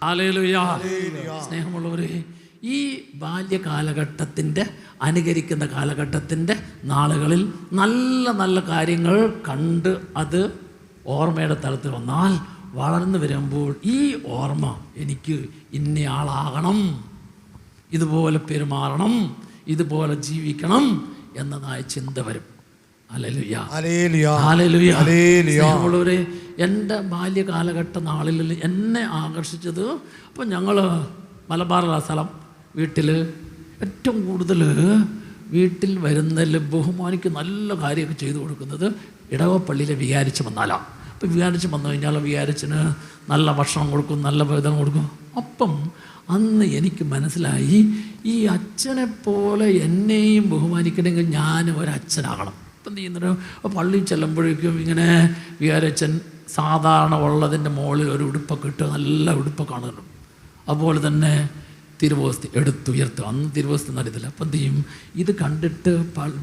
Hallelujah. സ്നേഹമുള്ളവരെ, ഈ ബാല്യകാലഘട്ടത്തിൻ്റെ അനുകരിക്കുന്ന കാലഘട്ടത്തിൻ്റെ നാളുകളിൽ നല്ല നല്ല കാര്യങ്ങൾ കണ്ട് അത് ഓർമ്മയുടെ തലത്തിൽ വന്നാൽ വളർന്നു വരുമ്പോൾ ഈ ഓർമ്മ എനിക്ക് ഇന്നയാളാകണം, ഇതുപോലെ പെരുമാറണം, ഇതുപോലെ ജീവിക്കണം എന്നതായ ചിന്ത വരും. Hallelujah, hallelujah. സ്നേഹമുള്ളവരെ, എൻ്റെ ബാല്യകാലഘട്ട നാളിൽ എന്നെ ആകർഷിച്ചത്, അപ്പോൾ ഞങ്ങൾ മലബാറിലുള്ള സ്ഥലം, വീട്ടിൽ ഏറ്റവും കൂടുതൽ വീട്ടിൽ വരുന്നതിൽ ബഹുമാനിക്ക് നല്ല കാര്യമൊക്കെ ചെയ്തു കൊടുക്കുന്നത് ഇടവപ്പള്ളിയിലെ വികാരിച്ച് വന്നാലാണ്. അപ്പോൾ വികാരിച്ച് വന്നു കഴിഞ്ഞാൽ വികാരിച്ചിന് നല്ല ഭക്ഷണം കൊടുക്കും, നല്ല വിധം കൊടുക്കും. അപ്പം അന്ന് എനിക്ക് മനസ്സിലായി, ഈ അച്ഛനെപ്പോലെ എന്നെയും ബഹുമാനിക്കണമെങ്കിൽ ഞാൻ ഒരച്ഛനാകണം. ഇപ്പം ചെയ്യുന്നത് പള്ളിയിൽ ചെല്ലുമ്പോഴേക്കും ഇങ്ങനെ വികാരച്ചൻ സാധാരണ ഉള്ളതിൻ്റെ മുകളിൽ ഒരു ഉടുപ്പൊക്കെ ഇട്ട് നല്ല ഉടുപ്പൊക്കെ കാണുന്നു. അതുപോലെ തന്നെ തിരുവോസ്തി എടുത്തുയർത്തും. അന്ന് തിരുവോസ്തി നടത്തില്ല. അപ്പം എന്ത് ചെയ്യും, ഇത് കണ്ടിട്ട്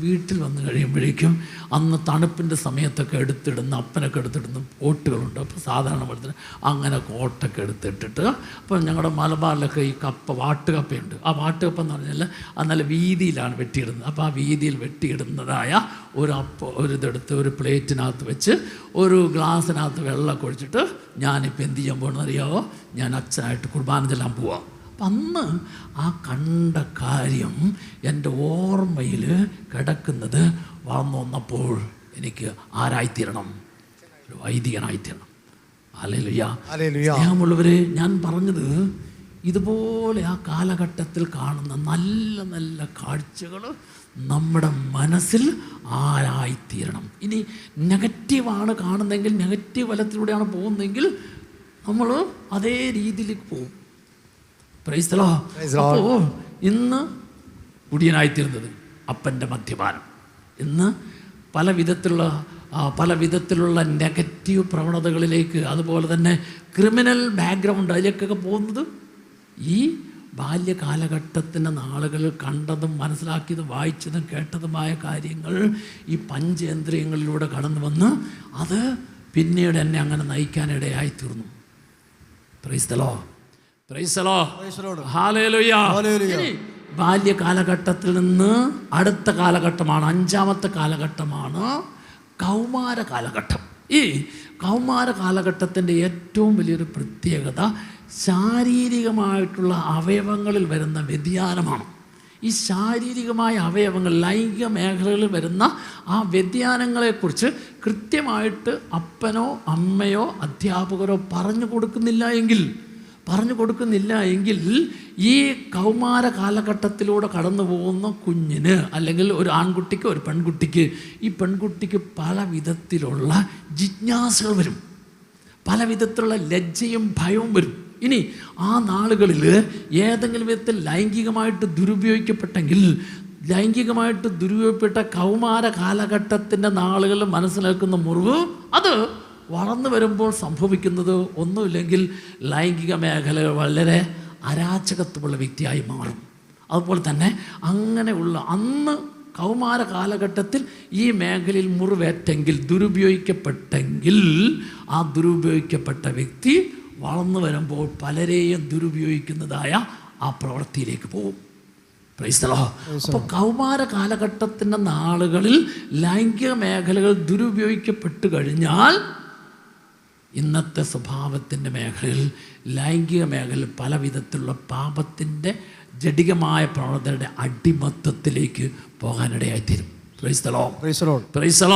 വീട്ടിൽ വന്ന് കഴിയുമ്പോഴേക്കും അന്ന് തണുപ്പിൻ്റെ സമയത്തൊക്കെ എടുത്തിടുന്ന, അപ്പനൊക്കെ എടുത്തിടുന്ന കോട്ടുകളുണ്ട്. അപ്പോൾ സാധാരണ പോലെ അങ്ങനെ കോട്ടൊക്കെ എടുത്തിട്ടിട്ട്, അപ്പോൾ ഞങ്ങളുടെ മലബാറിലൊക്കെ ഈ കപ്പ, വാട്ടുകപ്പയുണ്ട്. ആ വാട്ടുകപ്പ എന്ന് പറഞ്ഞാൽ അത് നല്ല വീതിയിലാണ് വെട്ടിയിടുന്നത്. അപ്പോൾ ആ വീതിയിൽ വെട്ടിയിടുന്നതായ ഒരു ഇതെടുത്ത് ഒരു പ്ലേറ്റിനകത്ത് വെച്ച് ഒരു ഗ്ലാസ്സിനകത്ത് വെള്ളമൊക്കെ ഒഴിച്ചിട്ട് ഞാനിപ്പോൾ എന്ത് ചെയ്യാൻ പോകണമെന്നറിയാമോ, ഞാൻ അച്ഛനായിട്ട് കുർബാന ചെല്ലാൻ പോവാം. അപ്പം അന്ന് ആ കണ്ട കാര്യം എൻ്റെ ഓർമ്മയിൽ കിടക്കുന്നത് വളർന്നു വന്നപ്പോൾ എനിക്ക് ആരായിത്തീരണം, ഒരു വൈദികനായിത്തീരണം. ഹല്ലേലൂയ. സ്നേഹമുള്ളവരെ, ഞാൻ പറഞ്ഞത് ഇതുപോലെ ആ കാലഘട്ടത്തിൽ കാണുന്ന നല്ല നല്ല കാഴ്ചകൾ നമ്മുടെ മനസ്സിൽ ആരായിത്തീരണം. ഇനി നെഗറ്റീവാണ് കാണുന്നതെങ്കിൽ, നെഗറ്റീവ് ഫലത്തിലൂടെയാണ് പോകുന്നതെങ്കിൽ നമ്മൾ അതേ രീതിയിലേക്ക് പോകും. Price the Lord. അപ്പോൾ ഇന്ന് കുടിയനായിത്തീർന്നത് അപ്പൻ്റെ മദ്യപാനം, ഇന്ന് പല വിധത്തിലുള്ള നെഗറ്റീവ് പ്രവണതകളിലേക്ക്, അതുപോലെ തന്നെ ക്രിമിനൽ ബാക്ക്ഗ്രൗണ്ട്, അതിലേക്കൊക്കെ പോകുന്നത് ഈ ബാല്യകാലഘട്ടത്തിൻ്റെ നാളുകളിൽ കണ്ടതും മനസ്സിലാക്കിയതും വായിച്ചതും കേട്ടതുമായ കാര്യങ്ങൾ ഈ പഞ്ചേന്ദ്രിയങ്ങളിലൂടെ കടന്നു വന്ന് അത് പിന്നീട് എന്നെ അങ്ങനെ നയിക്കാനിടയായിത്തീർന്നു. Praise the Lord. Praise the Lord. Hallelujah. ബാല്യകാലഘട്ടത്തിൽ നിന്ന് അടുത്ത കാലഘട്ടമാണ്, 5ാമത്തെ കാലഘട്ടമാണ് കൗമാര കാലഘട്ടം. ഈ കൗമാര കാലഘട്ടത്തിൻ്റെ ഏറ്റവും വലിയൊരു പ്രത്യേകത ശാരീരികമായിട്ടുള്ള അവയവങ്ങളിൽ വരുന്ന വ്യതിയാനമാണ്. ഈ ശാരീരികമായ അവയവങ്ങൾ, ലൈംഗിക മേഖലകളിൽ വരുന്ന ആ വ്യതിയാനങ്ങളെക്കുറിച്ച് കൃത്യമായിട്ട് അപ്പനോ അമ്മയോ അധ്യാപകരോ പറഞ്ഞു കൊടുക്കുന്നില്ല എങ്കിൽ ഈ കൗമാര കാലഘട്ടത്തിലൂടെ കടന്നു പോകുന്ന കുഞ്ഞിന്, അല്ലെങ്കിൽ ഒരു ആൺകുട്ടിക്ക് ഒരു പെൺകുട്ടിക്ക്, ഈ പെൺകുട്ടിക്ക് പല വിധത്തിലുള്ള ജിജ്ഞാസകൾ വരും, പല വിധത്തിലുള്ള ലജ്ജയും ഭയവും വരും. ഇനി ആ നാളുകളിൽ ഏതെങ്കിലും വിധത്തിൽ ലൈംഗികമായിട്ട് ദുരുപയോഗപ്പെട്ട കൗമാര കാലഘട്ടത്തിൻ്റെ നാളുകളിൽ മനസ്സിലാക്കുന്ന മുറിവ്, അത് വളർന്നു വരുമ്പോൾ സംഭവിക്കുന്നത് ഒന്നുമില്ലെങ്കിൽ ലൈംഗിക മേഖലകൾ വളരെ അരാജകത്വമുള്ള വ്യക്തിയായി മാറും. അതുപോലെ തന്നെ അങ്ങനെയുള്ള അന്ന് കൗമാര കാലഘട്ടത്തിൽ ഈ മേഖലയിൽ മുറിവേറ്റെങ്കിൽ, ദുരുപയോഗിക്കപ്പെട്ടെങ്കിൽ, ആ ദുരുപയോഗിക്കപ്പെട്ട വ്യക്തി വളർന്നു വരുമ്പോൾ പലരെയും ദുരുപയോഗിക്കുന്നതായ ആ പ്രവൃത്തിയിലേക്ക് പോകും. Price the Lord. അപ്പോൾ കൗമാര കാലഘട്ടത്തിൻ്റെ നാളുകളിൽ ലൈംഗിക മേഖലകൾ ദുരുപയോഗിക്കപ്പെട്ടു കഴിഞ്ഞാൽ ഇന്നത്തെ സ്വഭാവത്തിൻ്റെ മേഖലയിൽ, ലൈംഗിക മേഖലയിൽ പല വിധത്തിലുള്ള പാപത്തിൻ്റെ ജഡികമായ പ്രവണതയുടെ അടിമത്തത്തിലേക്ക് പോകാനിടയായിത്തീരും. Praise the Lord. Praise the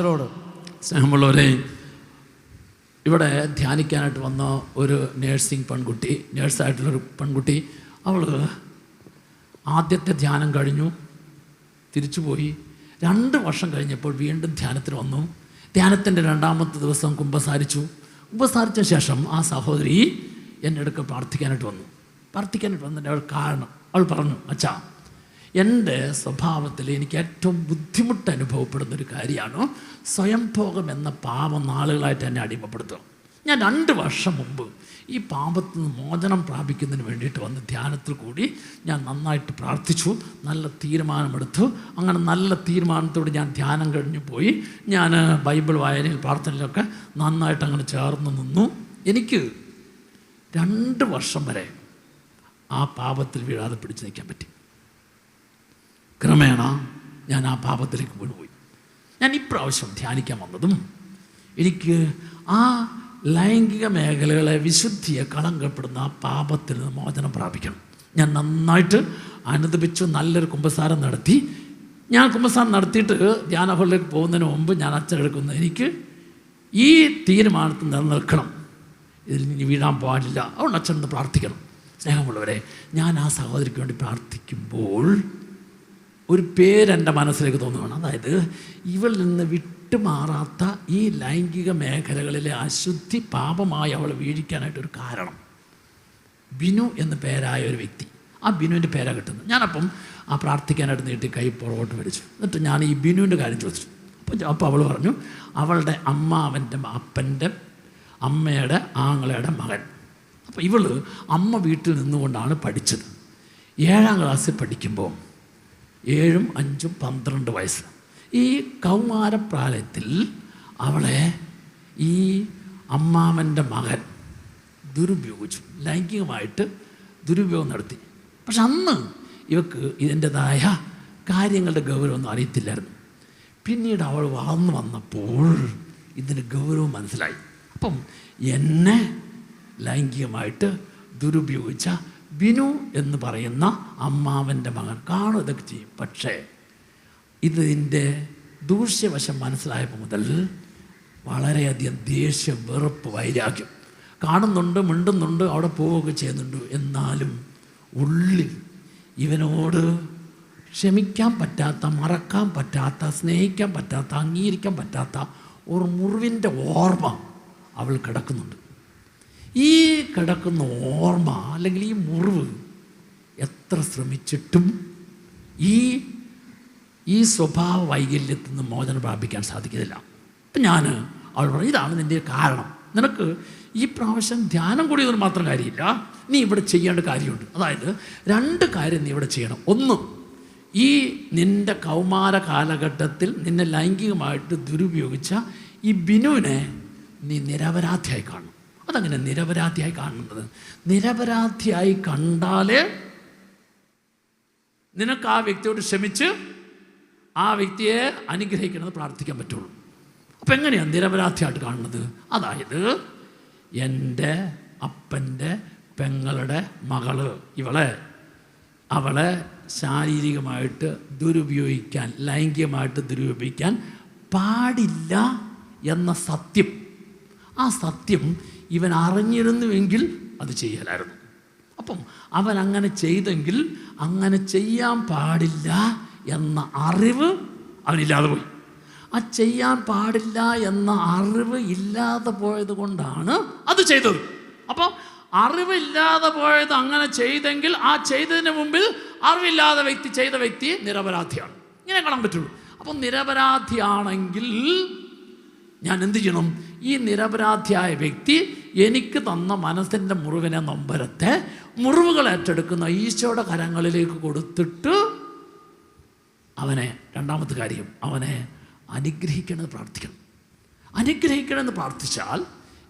Lord. സ്നേഹമുള്ളവരെ, ഇവിടെ ധ്യാനിക്കാനായിട്ട് വന്ന ഒരു നേഴ്സായിട്ടുള്ളൊരു പെൺകുട്ടി, അവൾ ആദ്യത്തെ ധ്യാനം കഴിഞ്ഞു, തിരിച്ചുപോയി. 2 വർഷം കഴിഞ്ഞപ്പോൾ വീണ്ടും ധ്യാനത്തിന് വന്നു. ധ്യാനത്തിൻ്റെ 2ാമത്തെ ദിവസം കുമ്പസാരിച്ച ശേഷം ആ സഹോദരി എൻ്റെ അടുക്ക പ്രാർത്ഥിക്കാനായിട്ട് വന്നതിൻ്റെ അവൾ പറഞ്ഞു, അച്ഛാ, എൻ്റെ സ്വഭാവത്തിൽ എനിക്ക് ഏറ്റവും ബുദ്ധിമുട്ട് അനുഭവപ്പെടുന്നൊരു കാര്യമാണ് സ്വയംഭോഗം എന്ന പാപം നാളുകളായിട്ട് എന്നെ അടിമപ്പെടുത്തുക. ഞാൻ 2 വർഷം മുമ്പ് ഈ പാപത്തിൽ നിന്ന് മോചനം പ്രാപിക്കുന്നതിന് വേണ്ടിയിട്ട് വന്ന് ധ്യാനത്തിൽ കൂടി ഞാൻ നന്നായിട്ട് പ്രാർത്ഥിച്ചു, നല്ല തീരുമാനമെടുത്തു. അങ്ങനെ നല്ല തീരുമാനത്തോട് ഞാൻ ധ്യാനം കഴിഞ്ഞു പോയി. ഞാൻ ബൈബിൾ വായനയിൽ പ്രാർത്ഥനയിലൊക്കെ നന്നായിട്ട് അങ്ങനെ ചേർന്ന് നിന്നു. എനിക്ക് 2 വർഷം വരെ ആ പാപത്തിൽ വീഴാതെ പിടിച്ചു നിൽക്കാൻ പറ്റി. ക്രമേണ ഞാൻ ആ പാപത്തിലേക്ക് വീണുപോയി. ഞാൻ ഇപ്രാവശ്യം ധ്യാനിക്കാൻ വന്നതും എനിക്ക് ആ ലൈംഗിക മേഖലകളെ, വിശുദ്ധിയെ കളങ്കപ്പെടുന്ന ആ പാപത്തിൽ നിന്ന് മോചനം പ്രാപിക്കണം. ഞാൻ നന്നായിട്ട് അനുദപിച്ചു, നല്ലൊരു കുമ്പസാരം നടത്തി. ഞാൻ കുമ്പസാരം നടത്തിയിട്ട് ധ്യാന ഹാളിലേക്ക് പോകുന്നതിന് മുമ്പ് ഞാൻ അച്ഛനെടുക്കുന്നത്, എനിക്ക് ഈ തീരുമാനത്തിൽ നിലനിൽക്കണം, ഇതിൽ ഇനി വീഴാൻ പാടില്ല, അതുകൊണ്ട് അച്ഛനൊന്ന് പ്രാർത്ഥിക്കണം. സ്നേഹമുള്ളവരെ, ഞാൻ ആ സഹോദരിക്ക് വേണ്ടി പ്രാർത്ഥിക്കുമ്പോൾ ഒരു പേരെൻ്റെ മനസ്സിലേക്ക് തോന്നുകയാണ്. അതായത് ഇവളിൽ നിന്ന് വിട്ടുമാറാത്ത ഈ ലൈംഗിക മേഖലകളിലെ അശുദ്ധി പാപമായി അവൾ വീഴിക്കാനായിട്ടൊരു കാരണം ബിനു എന്ന് പേരായ ഒരു വ്യക്തി. ആ ബിനുവിൻ്റെ പേരാണ് കിട്ടുന്നത്. ഞാനപ്പം ആ പ്രാർത്ഥിക്കാനായിട്ട് നീട്ടി കൈ പുറകോട്ട് മേടിച്ചു. എന്നിട്ട് ഞാൻ ഈ ബിനുവിൻ്റെ കാര്യം ചോദിച്ചു. അപ്പോൾ അവൾ പറഞ്ഞു, അവളുടെ അമ്മാവൻ്റെ അപ്പൻ്റെ അമ്മയുടെ ആങ്ങളയുടെ മകൻ. അപ്പോൾ ഇവള് അമ്മ വീട്ടിൽ നിന്നുകൊണ്ടാണ് പഠിച്ചത്. 7ാം ക്ലാസ്സിൽ പഠിക്കുമ്പോൾ 7, 5, 12 വയസ്സ്, ഈ കൗമാരപ്രായത്തിൽ അവളെ ഈ അമ്മാവൻ്റെ മകൻ ദുരുപയോഗിച്ചു, ലൈംഗികമായിട്ട് ദുരുപയോഗം നടത്തി. പക്ഷെ അന്ന് ഇവക്ക് ഇതിൻ്റെതായ കാര്യങ്ങളുടെ ഗൗരവമൊന്നും അറിയത്തില്ലായിരുന്നു. പിന്നീട് അവൾ വളർന്നു വന്നപ്പോൾ ഇതിന് ഗൗരവം മനസ്സിലായി. അപ്പം എന്നെ ലൈംഗികമായിട്ട് ദുരുപയോഗിച്ച ബിനു എന്ന് പറയുന്ന അമ്മാവൻ്റെ മകൻ കാണും, ഇതൊക്കെ ചെയ്യും. പക്ഷേ ഇതിൻ്റെ ദൂഷ്യവശം മനസ്സിലായപ്പോൾ മുതൽ വളരെയധികം ദേഷ്യം, വെറുപ്പ്, വൈരാഗ്യം കാണുന്നുണ്ട്, മിണ്ടുന്നുണ്ട്, അവിടെ പോവുകയൊക്കെ ചെയ്യുന്നുണ്ട്. എന്നാലും ഉള്ളിൽ ഇവനോട് ക്ഷമിക്കാൻ പറ്റാത്ത, മറക്കാൻ പറ്റാത്ത, സ്നേഹിക്കാൻ പറ്റാത്ത, അംഗീകരിക്കാൻ പറ്റാത്ത ഒരു മുറിവിൻ്റെ ഓർമ്മ അവൾ കിടക്കുന്നുണ്ട്. ഈ കിടക്കുന്ന ഓർമ്മ അല്ലെങ്കിൽ ഈ മുറിവ് എത്ര ശ്രമിച്ചിട്ടും ഈ സ്വഭാവ വൈകല്യത്തിൽ നിന്ന് മോചനം പ്രാപിക്കാൻ സാധിക്കുന്നില്ല. അപ്പം ഞാൻ അവൾ പറഞ്ഞു, ഇതാണ് നിൻ്റെ കാരണം. നിനക്ക് ഈ പ്രാവശ്യം ധ്യാനം കൂടിയതിന് മാത്രം കാര്യമില്ല, നീ ഇവിടെ ചെയ്യേണ്ട കാര്യമുണ്ട്. അതായത് 2 കാര്യം നീ ഇവിടെ ചെയ്യണം. ഒന്ന്, ഈ നിൻ്റെ കൗമാര കാലഘട്ടത്തിൽ നിന്നെ ലൈംഗികമായിട്ട് ദുരുപയോഗിച്ച ഈ ബിനുവിനെ നീ നിരപരാധിയായി കാണണം. അതങ്ങനെ നിരപരാധിയായി കാണുന്നത്, നിരപരാധിയായി കണ്ടാലേ നിനക്ക് ആ വ്യക്തിയോട് ക്ഷമിച്ച് ആ വ്യക്തിയെ അനുഗ്രഹിക്കണമെന്ന് പ്രാർത്ഥിക്കാൻ പറ്റുള്ളൂ. അപ്പം എങ്ങനെയാണ് നിരപരാധിയായിട്ട് കാണുന്നത്? അതായത് എൻ്റെ അപ്പൻ്റെ പെങ്ങളുടെ മകള് അവളെ ശാരീരികമായിട്ട് ദുരുപയോഗിക്കാൻ, ലൈംഗികമായിട്ട് ദുരുപയോഗിക്കാൻ പാടില്ല എന്ന സത്യം, ആ സത്യം ഇവൻ അറിഞ്ഞിരുന്നുവെങ്കിൽ അത് ചെയ്യലായിരുന്നു. അപ്പം അവൻ അങ്ങനെ ചെയ്തെങ്കിൽ അങ്ങനെ ചെയ്യാൻ പാടില്ല എന്ന അറിവ് അവനില്ലാതെ പോയി. ആ ചെയ്യാൻ പാടില്ല എന്ന അറിവ് ഇല്ലാതെ പോയത് കൊണ്ടാണ് അത് ചെയ്തത്. അപ്പോൾ അറിവില്ലാതെ പോയത് അങ്ങനെ ചെയ്തെങ്കിൽ ആ ചെയ്തതിന് മുമ്പിൽ അറിവില്ലാതെ ചെയ്ത വ്യക്തി നിരപരാധിയാണ്. ഇങ്ങനെ കാണാൻ പറ്റുള്ളൂ. അപ്പം നിരപരാധിയാണെങ്കിൽ ഞാൻ എന്ത് ചെയ്യണം? ഈ നിരപരാധിയായ വ്യക്തി എനിക്ക് തന്ന മനസ്സിൻ്റെ മുറിവിനെ, നൊമ്പരത്തെ മുറിവുകൾ ഏറ്റെടുക്കുന്ന ഈശോയുടെ കരങ്ങളിലേക്ക് കൊടുത്തിട്ട് അവനെ, രണ്ടാമത്തെ കാര്യം, അവനെ അനുഗ്രഹിക്കണമെന്ന് പ്രാർത്ഥിക്കണം. അനുഗ്രഹിക്കണമെന്ന് പ്രാർത്ഥിച്ചാൽ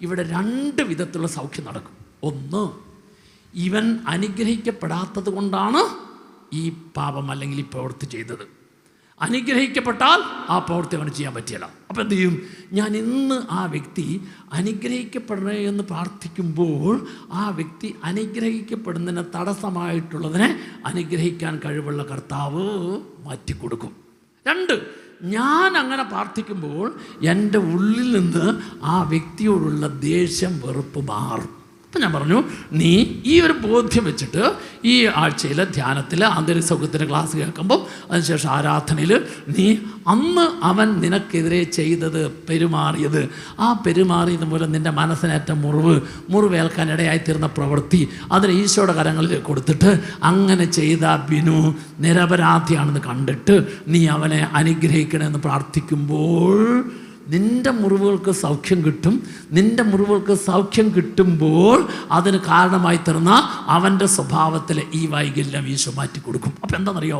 ഇവിടെ 2 വിധത്തിലുള്ള സൗഖ്യം നടക്കും. ഒന്ന്, ഇവൻ അനുഗ്രഹിക്കപ്പെടാത്തത് കൊണ്ടാണ് ഈ പാപം അല്ലെങ്കിൽ ഈ പ്രവൃത്തി ചെയ്തത്. അനുഗ്രഹിക്കപ്പെട്ടാൽ ആ പ്രവൃത്തി അവന് ചെയ്യാൻ പറ്റിയല്ല. അപ്പം എന്ത് ചെയ്യും? ഞാൻ ഇന്ന് ആ വ്യക്തി അനുഗ്രഹിക്കപ്പെടണേ എന്ന് പ്രാർത്ഥിക്കുമ്പോൾ ആ വ്യക്തി അനുഗ്രഹിക്കപ്പെടുന്നതിന് തടസ്സമായിട്ടുള്ളതിനെ അനുഗ്രഹിക്കാൻ കഴിവുള്ള കർത്താവ് മാറ്റിക്കൊടുക്കും. 2, ഞാൻ അങ്ങനെ പ്രാർത്ഥിക്കുമ്പോൾ എൻ്റെ ഉള്ളിൽ നിന്ന് ആ വ്യക്തിയോടുള്ള ദേഷ്യം, വെറുപ്പ് മാറും. അപ്പം ഞാൻ പറഞ്ഞു, നീ ഈ ഒരു ബോധ്യം വെച്ചിട്ട് ഈ ആഴ്ചയിൽ ധ്യാനത്തിൽ ആന്തരിക സൗഖ്യത്തിൻ്റെ ക്ലാസ് കേൾക്കുമ്പോൾ അതിനുശേഷം ആരാധനയിൽ നീ അന്ന് അവൻ നിനക്കെതിരെ ചെയ്തത്, പെരുമാറിയത് മൂലം നിൻ്റെ മനസ്സിനേറ്റ മുറിവേൽക്കാൻ ഇടയായിത്തീർന്ന പ്രവൃത്തി അതിന് ഈശോയുടെ കരങ്ങളിൽ കൊടുത്തിട്ട് അങ്ങനെ ചെയ്ത ബിനു നിരപരാധിയാണെന്ന് കണ്ടിട്ട് നീ അവനെ അനുഗ്രഹിക്കണമെന്ന് പ്രാർത്ഥിക്കുമ്പോൾ നിൻ്റെ മുറിവുകൾക്ക് സൗഖ്യം കിട്ടും. നിൻ്റെ മുറിവുകൾക്ക് സൗഖ്യം കിട്ടുമ്പോൾ അതിന് കാരണമായി തീർന്ന അവൻ്റെ സ്വഭാവത്തിലെ ഈ വൈകല്യം ഈശോ മാറ്റി കൊടുക്കും. അപ്പം എന്താണെന്നറിയോ?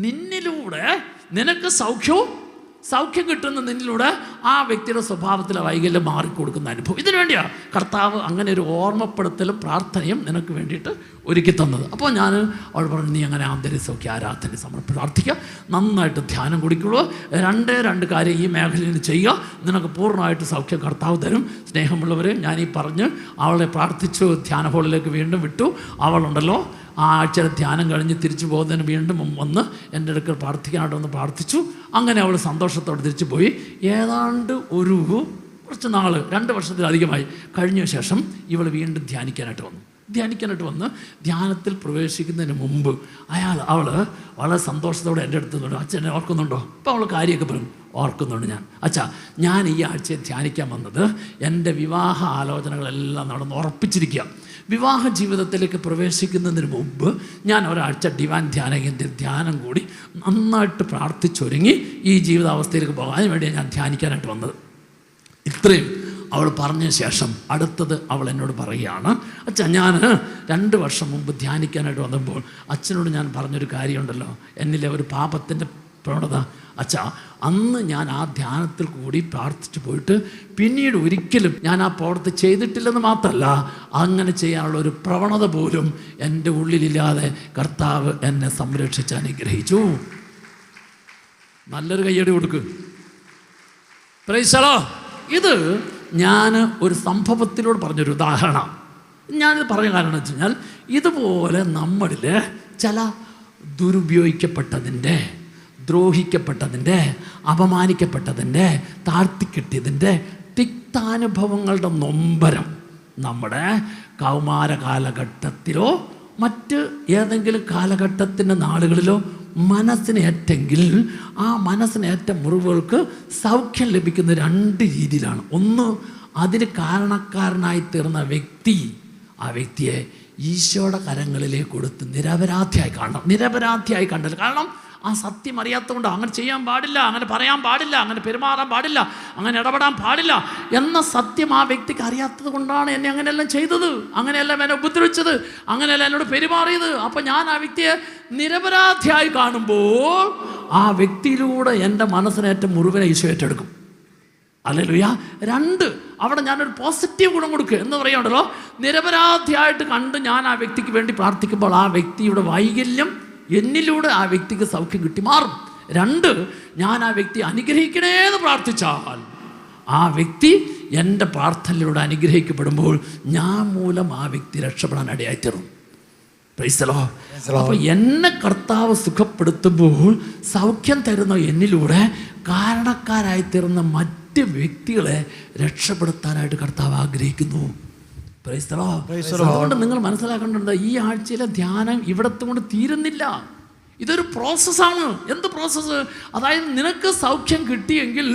നിന്നിലൂടെ നിനക്ക് സൗഖ്യവും സൗഖ്യം കിട്ടുന്ന നിന്നിലൂടെ ആ വ്യക്തിയുടെ സ്വഭാവത്തിലെ വൈകല്യം മാറിക്കൊടുക്കുന്ന അനുഭവം. ഇതിനു വേണ്ടിയാണ് കർത്താവ് അങ്ങനെ ഒരു ഓർമ്മപ്പെടുത്തലും പ്രാർത്ഥനയും നിനക്ക് വേണ്ടിയിട്ട് ഒരുക്കി തന്നത്. അപ്പോൾ ഞാൻ അവൾ പറഞ്ഞു, നീ അങ്ങനെ ആന്തരിക സൗഖ്യ ആരാധന സമർപ്പിച്ച് പ്രാർത്ഥിക്കുക, നന്നായിട്ട് ധ്യാനം കുടിക്കുള്ളൂ, രണ്ട് കാര്യം ഈ മേഖലയിൽ ചെയ്യുക, നിനക്ക് പൂർണ്ണമായിട്ട് സൗഖ്യം കർത്താവ് തരും. സ്നേഹമുള്ളവരെ, ഞാനീ പറഞ്ഞ് അവളെ പ്രാർത്ഥിച്ചു, ധ്യാന ഹോളിലേക്ക് വീണ്ടും വിട്ടു. അവളുണ്ടല്ലോ ആ ആഴ്ചയുടെ ധ്യാനം കഴിഞ്ഞ് തിരിച്ചു പോകുന്നതിന് വീണ്ടും വന്ന് എൻ്റെ അടുക്കൽ പ്രാർത്ഥിക്കാനായിട്ട് വന്ന് പ്രാർത്ഥിച്ചു. അങ്ങനെ അവൾ സന്തോഷത്തോടെ തിരിച്ചു പോയി. ഏതാണ്ട് കുറച്ച് നാൾ, 2 വർഷത്തിലധികമായി കഴിഞ്ഞ ശേഷം ഇവൾ വീണ്ടും ധ്യാനിക്കാനായിട്ട് വന്ന് ധ്യാനത്തിൽ പ്രവേശിക്കുന്നതിന് മുമ്പ് അവൾ വളരെ സന്തോഷത്തോടെ എൻ്റെ അടുത്ത് അച്ഛനെ ഓർക്കുന്നുണ്ടോ? അപ്പോൾ അവൾ കാര്യമൊക്കെ പറഞ്ഞു, ഓർക്കുന്നുണ്ട് ഞാൻ ഈ ആഴ്ചയെ ധ്യാനിക്കാൻ വന്നത് എൻ്റെ വിവാഹ ആലോചനകളെല്ലാം നടന്ന് ഉറപ്പിച്ചിരിക്കുക. വിവാഹ ജീവിതത്തിലേക്ക് പ്രവേശിക്കുന്നതിന് മുമ്പ് ഞാൻ ഒരാഴ്ച ഡിവൈൻ ധ്യാനം കൂടി നന്നായിട്ട് പ്രാർത്ഥിച്ചൊരുങ്ങി ഈ ജീവിതാവസ്ഥയിലേക്ക് പോകാൻ വേണ്ടിയാണ് ഞാൻ ധ്യാനിക്കാനായിട്ട് വന്നത്. ഇത്രയും അവൾ പറഞ്ഞ ശേഷം അടുത്തത് അവൾ എന്നോട് പറയുകയാണ്, ഞാൻ 2 വർഷം മുമ്പ് ധ്യാനിക്കാനായിട്ട് വന്നപ്പോൾ അച്ഛനോട് ഞാൻ പറഞ്ഞൊരു കാര്യമുണ്ടല്ലോ, എന്നിലെ ഒരു പാപത്തിൻ്റെ പ്രവണത. അന്ന് ഞാൻ ആ ധ്യാനത്തിൽ കൂടി പ്രാർത്ഥിച്ചു പോയിട്ട് പിന്നീട് ഒരിക്കലും ഞാൻ ആ പ്രവൃത്തി ചെയ്തിട്ടില്ലെന്ന് മാത്രമല്ല, അങ്ങനെ ചെയ്യാനുള്ള ഒരു പ്രവണത പോലും എൻ്റെ ഉള്ളിലില്ലാതെ കർത്താവ് എന്നെ സംരക്ഷിച്ച് അനുഗ്രഹിച്ചു. നല്ലൊരു കയ്യടി കൊടുക്ക്. Price the Lord. ഇത് ഞാൻ ഒരു സംഭവത്തിലൂടെ പറഞ്ഞൊരു ഉദാഹരണം. ഞാനിത് പറഞ്ഞ കാരണം വെച്ച് കഴിഞ്ഞാൽ, ഇതുപോലെ നമ്മളിൽ ചില ദുരുപയോഗിക്കപ്പെട്ടതിൻ്റെ, ദ്രോഹിക്കപ്പെട്ടതിൻ്റെ, അപമാനിക്കപ്പെട്ടതിൻ്റെ, താഴ്ത്തിക്കെട്ടിയതിൻ്റെ തിക്താനുഭവങ്ങളുടെ നൊമ്പരം നമ്മുടെ കൗമാര കാലഘട്ടത്തിലോ മറ്റ് ഏതെങ്കിലും കാലഘട്ടത്തിൻ്റെ നാളുകളിലോ മനസ്സിനേറ്റെങ്കിൽ ആ മനസ്സിനേറ്റ മുറിവുകൾക്ക് സൗഖ്യം ലഭിക്കുന്ന 2 രീതിയിലാണ്. ഒന്ന്, അതിന് കാരണക്കാരനായി തീർന്ന വ്യക്തി, ആ വ്യക്തിയെ ഈശോയുടെ കരങ്ങളിലേക്ക് കൊടുത്ത് നിരപരാധിയായി കണ്ടത്. കാരണം ആ സത്യം അറിയാത്തതുകൊണ്ട് അങ്ങനെ ചെയ്യാൻ പാടില്ല, അങ്ങനെ പറയാൻ പാടില്ല, അങ്ങനെ പെരുമാറാൻ പാടില്ല, അങ്ങനെ ഇടപെടാൻ പാടില്ല എന്ന സത്യം ആ വ്യക്തിക്ക് അറിയാത്തത് കൊണ്ടാണ് എന്നെ അങ്ങനെയെല്ലാം ചെയ്തത്, അങ്ങനെയെല്ലാം എന്നെ ഉപദ്രവിച്ചത്, അങ്ങനെയെല്ലാം എന്നോട് പെരുമാറിയത്. അപ്പം ഞാൻ ആ വ്യക്തിയെ നിരപരാധിയായി കാണുമ്പോൾ ആ വ്യക്തിയിലൂടെ എൻ്റെ മനസ്സിനേറ്റ മുറിവിനെ ഈശോ ഏറ്റെടുക്കും. ഹല്ലേലൂയ. 2, അവിടെ ഞാനൊരു പോസിറ്റീവ് ഗുണം കൊടുക്കുക എന്ന് പറയുന്നുണ്ടല്ലോ. നിരപരാധിയായിട്ട് കണ്ട് ഞാൻ ആ വ്യക്തിക്ക് വേണ്ടി പ്രാർത്ഥിക്കുമ്പോൾ ആ വ്യക്തിയുടെ വൈകല്യം എന്നിലൂടെ ആ വ്യക്തിക്ക് സൗഖ്യം കിട്ടി മാറും. 2, ഞാൻ ആ വ്യക്തി അനുഗ്രഹിക്കണേന്ന് പ്രാർത്ഥിച്ചാൽ ആ വ്യക്തി എൻ്റെ പ്രാർത്ഥനയിലൂടെ അനുഗ്രഹിക്കപ്പെടുമ്പോൾ ഞാൻ മൂലം ആ വ്യക്തി രക്ഷപ്പെടാൻ ഇടയായിത്തീർന്നു. Price the Lord. അപ്പോൾ എന്നെ കർത്താവ് സുഖപ്പെടുത്തുമ്പോൾ സൗഖ്യം തരുന്ന എന്നിലൂടെ കാരണക്കാരായിത്തീർന്ന മറ്റ് വ്യക്തികളെ രക്ഷപ്പെടുത്താനായിട്ട് കർത്താവ് ആഗ്രഹിക്കുന്നു. Price the Lord. അതുകൊണ്ട് നിങ്ങൾ മനസ്സിലാക്കേണ്ടത്, ഈ ആഴ്ചയിലെ ധ്യാനം ഇവിടത്തെ കൊണ്ട് തീരുന്നില്ല. ഇതൊരു പ്രോസസ്സാണ്. എന്ത് പ്രോസസ്സ്? അതായത് നിനക്ക് സൗഖ്യം കിട്ടിയെങ്കിൽ